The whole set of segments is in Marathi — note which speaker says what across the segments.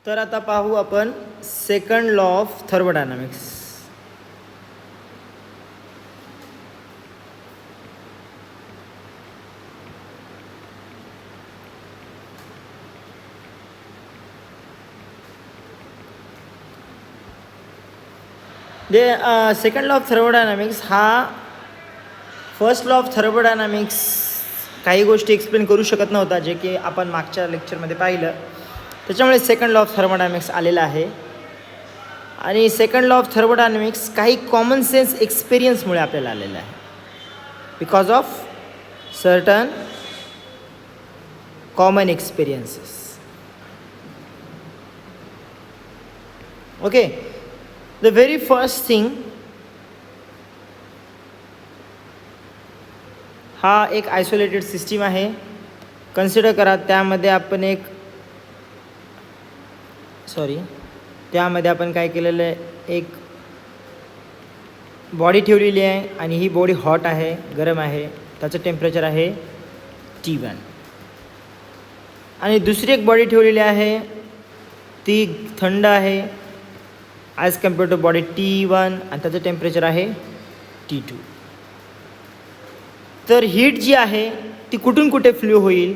Speaker 1: तर आता पाहू आपण second law of thermodynamics. Second law of thermodynamics हा फर्स्ट लॉ ऑफ थर्मोडायनामिक्स काही गोष्टी एक्सप्लेन करू शकत नव्हता, जे की आपण मागच्या लेक्चरमध्ये पाहिलं. त्याच्यामुळे सेकंड लॉ ऑफ थर्मोडायनामिक्स आलेला आहे. आणि सेकंड लॉ ऑफ थर्मोडायनामिक्स काही कॉमन सेन्स एक्सपिरियन्समुळे आपल्याला आलेलं आहे, because of certain common experiences. Okay, the very first thing, हा एक आयसोलेटेड सिस्टीम आहे. कन्सिडर करा त्यामध्ये आपण काय केलेलं आहे, एक बॉडी ठेवलेली आहे आणि ही बॉडी हॉट आहे, गरम आहे, त्याचं टेम्परेचर आहे T1. आणि दुसरी एक बॉडी ठेवलेली आहे, ती थंड आहे as compare to body T1 आणि त्याचं टेम्परेचर आहे T2. तर हीट जी आहे ती कुठून कुठे फ्लो होईल,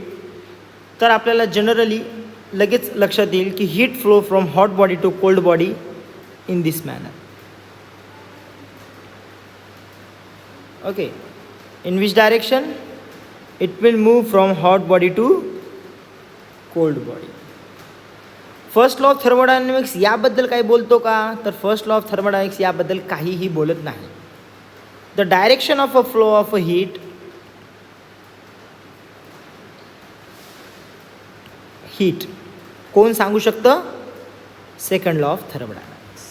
Speaker 1: तर आपल्याला जनरली लगेच लक्षात येईल की heat flow from hot body to cold body in this manner. Okay, in which direction it will move from hot body to cold body. First law of thermodynamics याबद्दल काही बोलतो का, तर फर्स्ट लॉ ऑफ थर्मोडायनामिक्स याबद्दल काहीही बोलत नाही. The direction of a flow of a heat कोण सांगू शकतं? Second law of thermodynamics.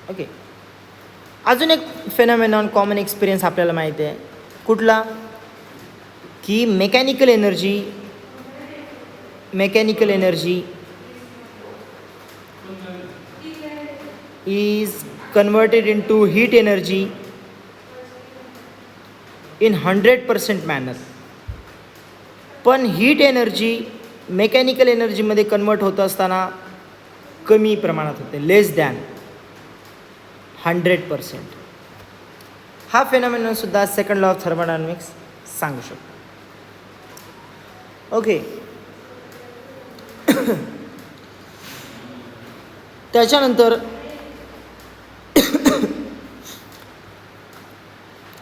Speaker 1: Okay, अजून एक फेनॉमेनॉन कॉमन एक्सपिरियन्स आपल्याला माहिती आहे. कुठला? की mechanical energy is converted into heat energy in 100% manner. पण हीट एनर्जी मेकॅनिकल एनर्जीमध्ये कन्वर्ट होत असताना कमी प्रमाणात होते, लेस दॅन 100%. हा फेनॉमेनॉन सुद्धा सेकंड लॉ ऑफ थर्मोडायनामिक्स सांगू शकतो. ओके, त्याच्यानंतर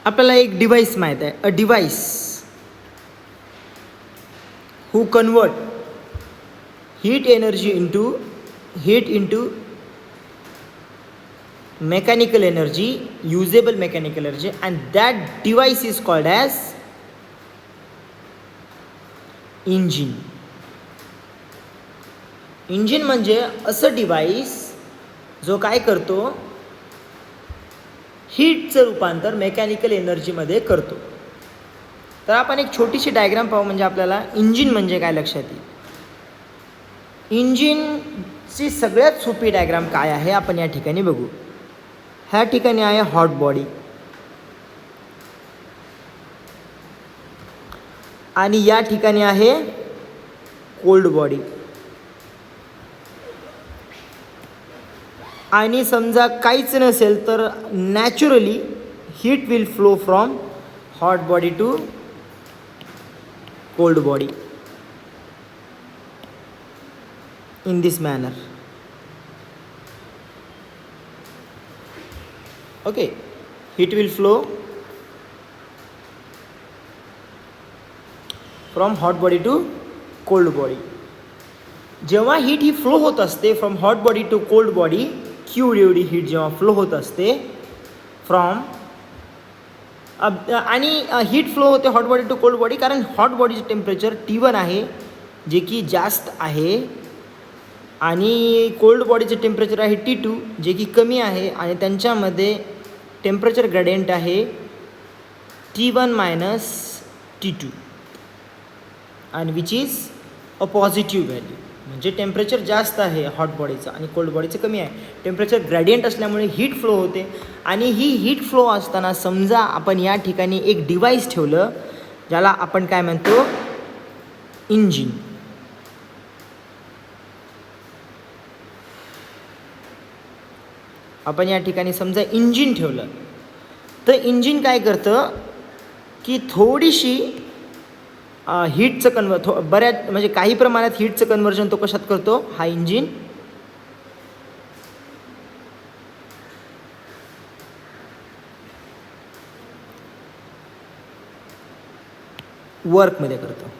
Speaker 1: आपल्याला एक डिव्हाइस माहीत आहे, a device who convert heat into mechanical energy, usable mechanical energy, and that device is called as engine. Engine म्हणजे असं डिव्हाइस जो काय करतो, हीटचं रूपांतर मेकॅनिकल एनर्जीमध्ये करतो. तर आपण एक छोटीशी डायग्राम पाहू, म्हणजे आपल्याला इंजिन म्हणजे काय लक्षात येईल. इंजिनची सगळ्यात सोपी डायग्राम काय आहे आपण या ठिकाणी बघू. ह्या ठिकाणी आहे हॉट बॉडी आणि या ठिकाणी आहे कोल्ड बॉडी. आणि समजा काहीच नसेल तर naturally heat will flow from hot body to cold body in this manner. Okay, heat will flow from hot body to cold body. जेव्हा हीट ही फ्लो होत असते from hot body to cold body, Q एवढी हीट जेव्हा फ्लो होत असते फ्रॉम आणि हीट फ्लो होते hot body to cold body, कारण हॉट बॉडीचे टेम्परेचर T1 आहे जे की जास्त आहे आणि कोल्ड बॉडीचे टेम्परेचर आहे T2 जे की कमी आहे, आणि त्यांच्यामध्ये टेम्परेचर ग्रेडियंट आहे T1 - T2 आणि which is a positive value. म्हणजे टेम्परेचर जास्त आहे हॉट बॉडीचं आणि कोल्ड बॉडीचं कमी आहे. टेम्परेचर ग्रेडियंट असल्यामुळे हीट फ्लो होते. आणि ही हीट फ्लो असताना समजा आपण या ठिकाणी एक डिव्हाइस ठेवलं ज्याला आपण काय म्हणतो, इंजिन. आपण या ठिकाणी समजा इंजिन ठेवलं, तर इंजिन काय करतं की थोडीशी हीटचं बऱ्याच म्हणजे काही प्रमाणात हीटचं कन्वर्जन तो कशात करतो, हा इंजिन वर्कमध्ये करतो.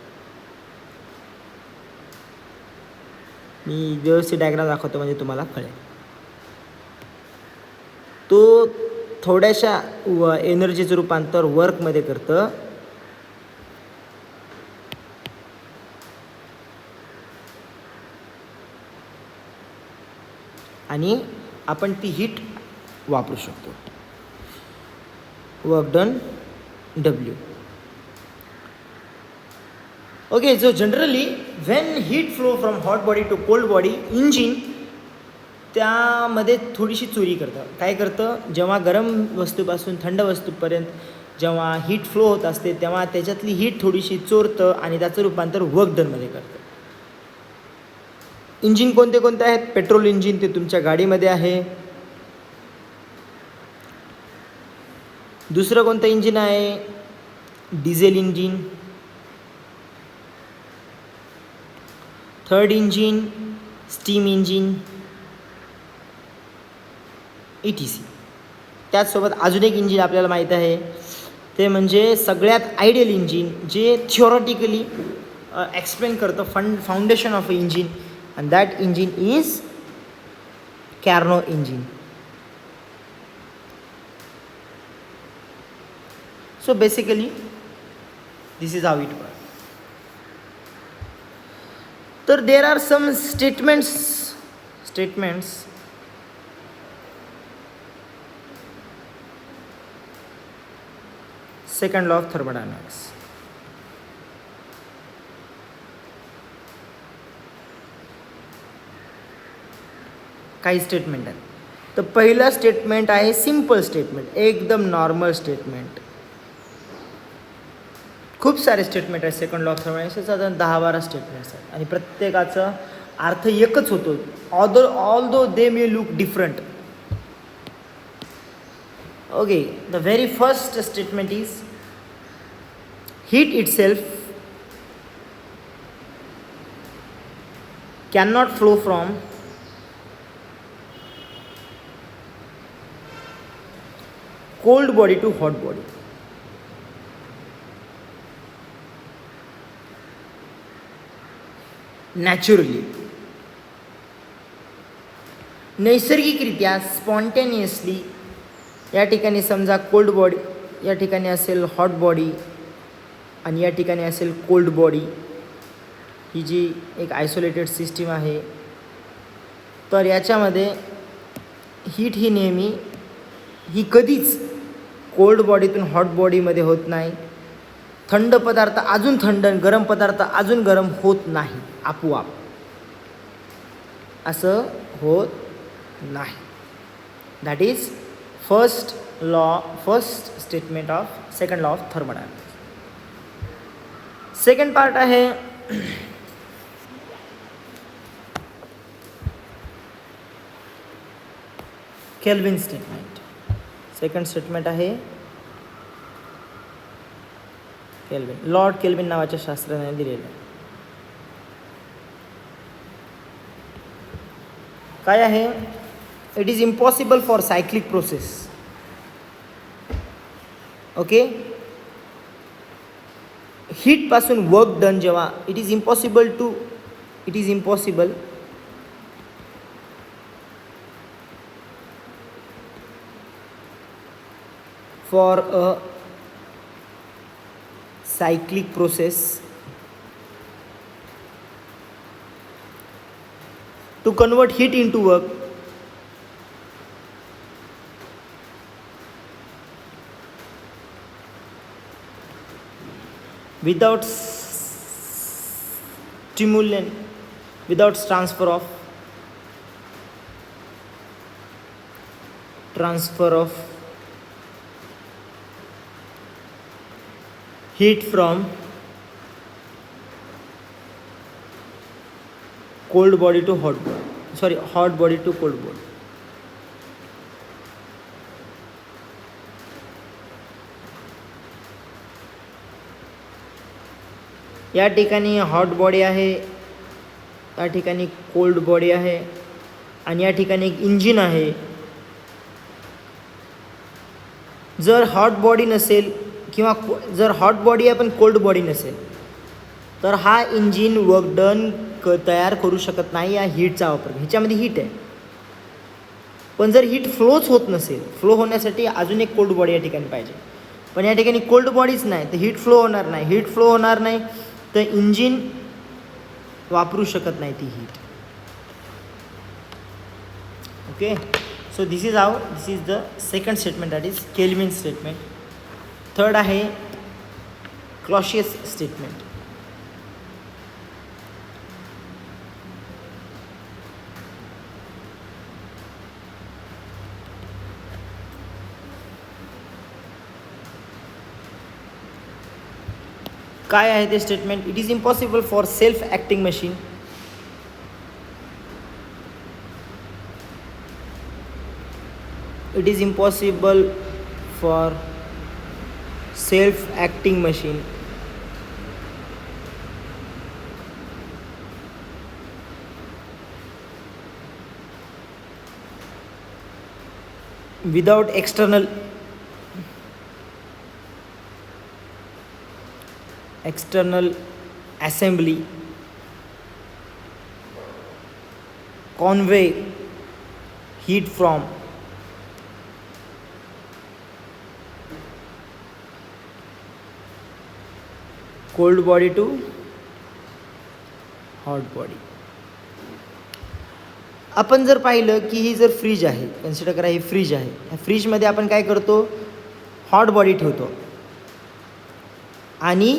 Speaker 1: मी व्यवस्थित डायग्राम दाखवतो म्हणजे तुम्हाला कळेल. तो थोड्याशा एनर्जीचं रूपांतर वर्कमध्ये करतं आणि आपण ती हीट वापरू शकतो. Work done W. Okay, so generally when heat flow from hot body to cold body, engine त्यामध्ये थोडीशी चोरी करतं. काय करतं, जेव्हा गरम वस्तूपासून थंड वस्तूपर्यंत जेव्हा हीट फ्लो होत असते तेव्हा त्याच्यातली हीट थोडीशी चोरतं आणि त्याचं रूपांतर वर्क डनमध्ये करतं. इंजिन कोणते कोणते आहेत? पेट्रोल इंजिन, ते तुमच्या गाडीमध्ये आहे. दुसरं कोणतं इंजिन आहे? Diesel engine. Third engine steam engine, ETC. त्याचसोबत अजून एक इंजिन आपल्याला माहीत आहे, ते म्हणजे सगळ्यात आयडियल इंजिन, जे थिओरॉटिकली एक्सप्लेन करतं foundation of a engine, and that engine is Carnot engine. So basically this is how it work. तर there are some statements second law of thermodynamics. काही स्टेटमेंट आहेत. तर पहिलं स्टेटमेंट आहे सिम्पल स्टेटमेंट, एकदम नॉर्मल स्टेटमेंट. खूप सारे स्टेटमेंट आहेत सेकंड लॉ ऑफ थर्मोडायनॅमिक्सचे, साधारण 10-12 स्टेटमेंट्स आहेत आणि प्रत्येकाचा अर्थ एकच होतो, although they may look different. Okay, the very first statement is heat itself cannot flow from cold body to hot body. Naturally, नैसर्गिकरित्या स्पॉन्टेनियसली या ठिकाणी समजा कोल्ड बॉडी, या ठिकाणी असेल हॉट बॉडी आणि या ठिकाणी असेल कोल्ड बॉडी. ही जी एक आयसोलेटेड सिस्टीम आहे, तर याच्यामध्ये हीट ही नेहमी ही कधीच कोल्ड बॉडीतून हॉट बॉडीमध्ये होत नाही. थंड पदार्थ अजून थंड, गरम पदार्थ अजून गरम होत नाही आपोआप, असं होत नाही. That is first statement of second law of thermodynamics. Second part आहे केल्विन स्टेटमेंट. सेकंड स्टेटमेंट आहे केल्विन, लॉर्ड केल्विन नावाच्या शास्त्रज्ञाने दिलेलं. काय आहे? It is impossible for cyclic process. Okay, हीटपासून वर्क डन जेव्हा it is impossible for a cyclic process to convert heat into work without stimulant, without transfer of heat from cold body to hot body, hot body to cold body. या ठिकाणी हॉट बॉडी आहे, या ठिकाणी कोल्ड बॉडी आहे आणि या ठिकाणी एक इंजिन आहे. जर हॉट बॉडी नसेल किंवा जर हॉट बॉडी आहे पण कोल्ड बॉडी नसेल तर हा इंजिन वर्क डन तयार करू शकत नाही या हीटचा वापर. ह्याच्यामध्ये हीट आहे पण जर हीट फ्लोच होत नसेल, फ्लो होण्यासाठी अजून एक कोल्ड बॉडी या ठिकाणी पाहिजे, पण या ठिकाणी कोल्ड बॉडीच नाही तर हीट फ्लो होणार नाही. हीट फ्लो होणार नाही तर इंजिन वापरू शकत नाही ती heat. Okay, so this is the second statement, that is kelvin statement. Third आहे क्लॉशियस स्टेटमेंट. काय आहे ते statement? It is impossible for self acting machine it is impossible for self-acting machine without external assembly convey heat from cold body to hot body. आपण जर पाहिलं की ही जर फ्रीज आहे, कन्सिडर करा ही फ्रीज आहे. ह्या फ्रीजमध्ये आपण काय करतो, हॉट बॉडी ठेवतो आणि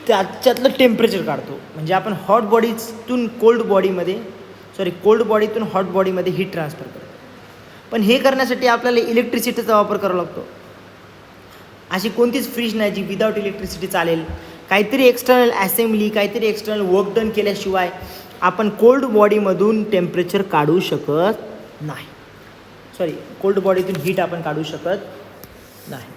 Speaker 1: त्याच्यातलं टेम्परेचर काढतो. म्हणजे आपण हॉट बॉडीतून कोल्ड बॉडीतून हॉट बॉडीमध्ये हीट ट्रान्सफर करतो. पण हे करण्यासाठी आपल्याला इलेक्ट्रिसिटीचा वापर करावा लागतो. अशी कोणतीच फ्रीज नाही जी विदाउट इलेक्ट्रिसिटी चालेल. काहीतरी एक्सटर्नल असेंब्ली, काहीतरी एक्सटर्नल वर्क डन केल्याशिवाय आपण कोल्ड बॉडीमधून टेम्परेचर काढू शकत नाही. कोल्ड बॉडीतून हीट आपण काढू शकत नाही.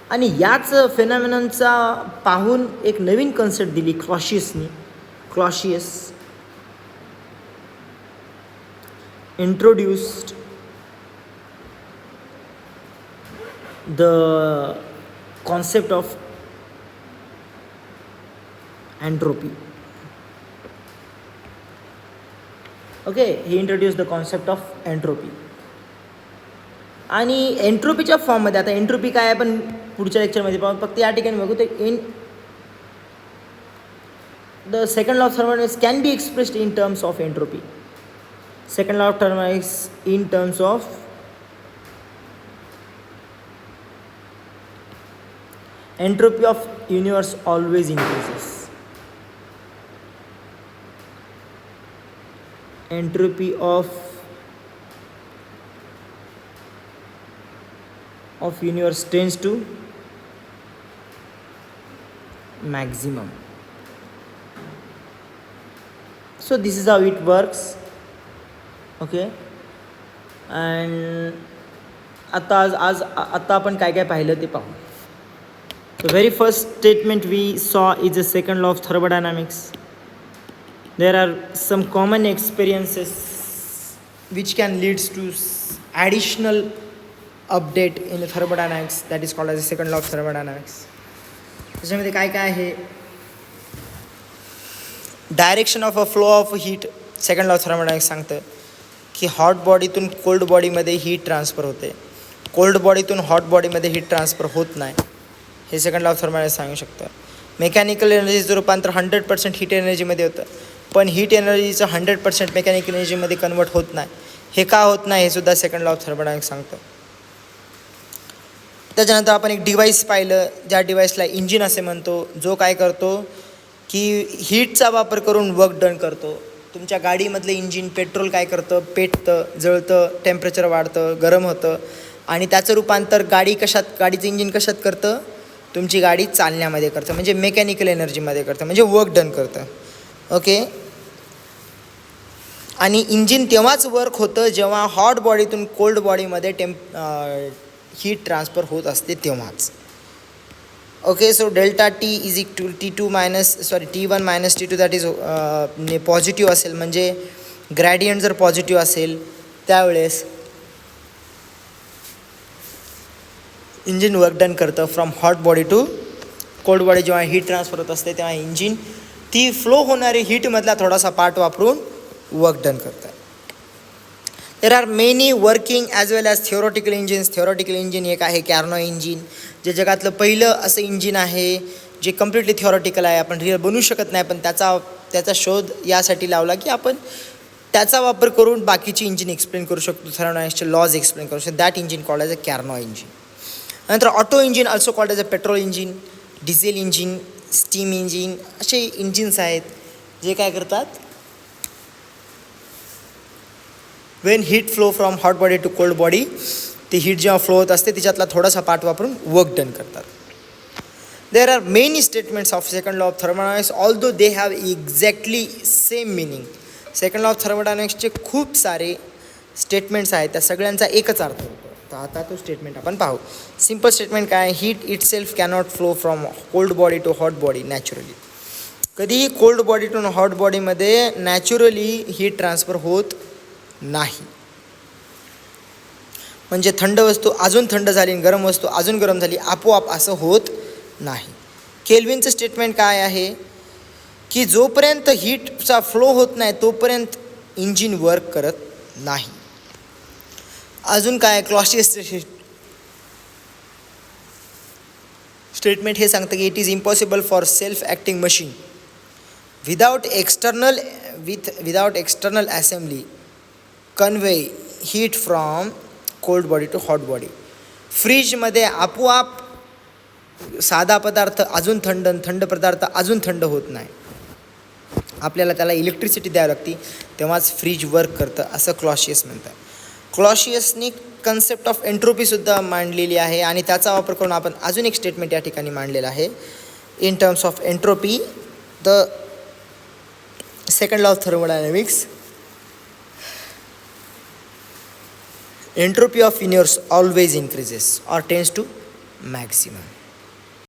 Speaker 1: आणि याच फेनॉमेनॉनचा पाहून एक नवीन कन्सेप्ट दिली Clausius introduced the concept of entropy. Okay, he introduced the concept of entropy. आणि एंट्रोपीच्या फॉर्ममध्ये, आता एंट्रोपी काय आपण पुढच्या लेक्चरमध्ये पाहू, फक्त या ठिकाणी बघू. ते in the second law of thermodynamics can be expressed in terms of entropy. Second law of thermodynamics in terms of entropy of universe always increases. Entropy of universe tends to maximum. So this is how it works. Okay, and आता आपण काय काय पाहिलं ते पाहू. The very first statement we saw is the second law of thermodynamics. There are some common experiences which can lead to additional update in the thermodynamics, that is called as the second law of thermodynamics. त्याच्यामध्ये काय काय आहे, direction of a flow of heat. Second law of thermodynamics सांगतं की हॉट बॉडीतून कोल्ड बॉडीमध्ये हीट ट्रान्सफर होते, कोल्ड बॉडीतून हॉट बॉडीमध्ये हीट ट्रान्सफर होत नाही. हे सेकंड लॉ ऑफ थर्मोडायनामिक्स सांगू शकतं. मेकॅनिकल एनर्जीचं रूपांतर 100% हीट एनर्जीमध्ये होतं, पण हीट एनर्जीचं 100% मेकॅनिकल एनर्जीमध्ये कन्वर्ट होत नाही. हे का होत नाही हे सुद्धा सेकंड लॉ ऑफ थर्मोडायनामिक्स सांगतं. त्याच्यानंतर आपण एक डिव्हाइस पाहिलं, ज्या डिव्हाइसला इंजिन असे म्हणतो, जो काय करतो की हीटचा वापर करून वर्क डन करतो. तुमच्या गाडीमधलं इंजिन पेट्रोल काय करतं, पेटतं, जळतं, टेम्परेचर वाढतं, गरम होतं आणि त्याचं रूपांतर गाडीचं इंजिन कशात करतं, तुमची गाडी चालण्यामध्ये करतं, म्हणजे मेकॅनिकल एनर्जीमध्ये करतं, म्हणजे वर्क डन करतं. ओके, आणि इंजिन तेव्हाच वर्क होतं जेव्हा हॉट बॉडीतून कोल्ड बॉडीमध्ये हीट ट्रान्सफर होत असते तेव्हाच. Okay, so delta T is equal T2 minus T1 minus T2 that is positive असेल, म्हणजे ग्रॅडियंट जर पॉझिटिव्ह असेल त्यावेळेस इंजिन वर्क डन करतं from hot body to cold body. जेव्हा हीट ट्रान्सफर होत असते तेव्हा इंजिन ती फ्लो होणारी हीटमधला थोडासा पार्ट वापरून वर्क डन करतं. There are many working as well as theoretical engines. Theoretical engine एक आहे कॅर्नो इंजिन, जे जगातलं पहिलं असं इंजिन आहे जे कम्प्लिटली थिओरॉटिकल आहे. आपण रिअल बनवू शकत नाही, पण त्याचा शोध यासाठी लावला की आपण त्याचा वापर करून बाकीची इंजिन एक्सप्लेन करू शकतो, थर्मोडायनॅमिक्सचे लॉज एक्सप्लेन करू शकतो. That engine called as a Carnot engine. नंतर auto engine also called as a petrol engine, diesel engine, steam engine, असे इंजिन्स आहेत जे काय करतात, when heat flow from hot body to cold body, ती हीट जेव्हा फ्लो होत असते तिच्यातला थोडासा पार्ट वापरून वर्क डन करतात. There are many statements of second law of thermodynamics although they have exactly same meaning. Second law of थर्मोडायनॅमिक्सचे खूप सारे स्टेटमेंट्स आहेत, त्या सगळ्यांचा एकच अर्थ होतो. तर आता तो स्टेटमेंट आपण पाहू. सिम्पल स्टेटमेंट काय, heat itself cannot flow from cold body to hot body naturally. कधीही कोल्ड बॉडी टू हॉट बॉडीमध्ये नॅचरली हीट ट्रान्सफर होत नाही. म्हणजे थंड वस्तू अजून थंड झाली आणि गरम वस्तू अजून गरम झाली आपोआप असं होत नाही. केल्विनचं स्टेटमेंट काय आहे की जोपर्यंत हीटचा फ्लो होत नाही तोपर्यंत इंजिन वर्क करत नाही. अजून काय, क्लॉसियस स्टेटमेंट हे सांगतं की it is impossible for self acting machine without external assembly convey heat from cold body to hot body. फ्रीजमध्ये आपोआप साधा पदार्थ अजून थंड, थंड पदार्थ अजून थंड होत नाही. आपल्याला त्याला इलेक्ट्रिसिटी द्यावी लागते तेव्हाच फ्रीज वर्क करतं, असं क्लॉशियस म्हणतात. क्लॉशियसनी कन्सेप्ट ऑफ एंट्रोपीसुद्धा मांडलेली आहे आणि त्याचा वापर करून आपण अजून एक स्टेटमेंट या ठिकाणी मांडलेलं आहे. In terms of entropy, the second law of thermodynamics, entropy of universe always increases or tends to maximum.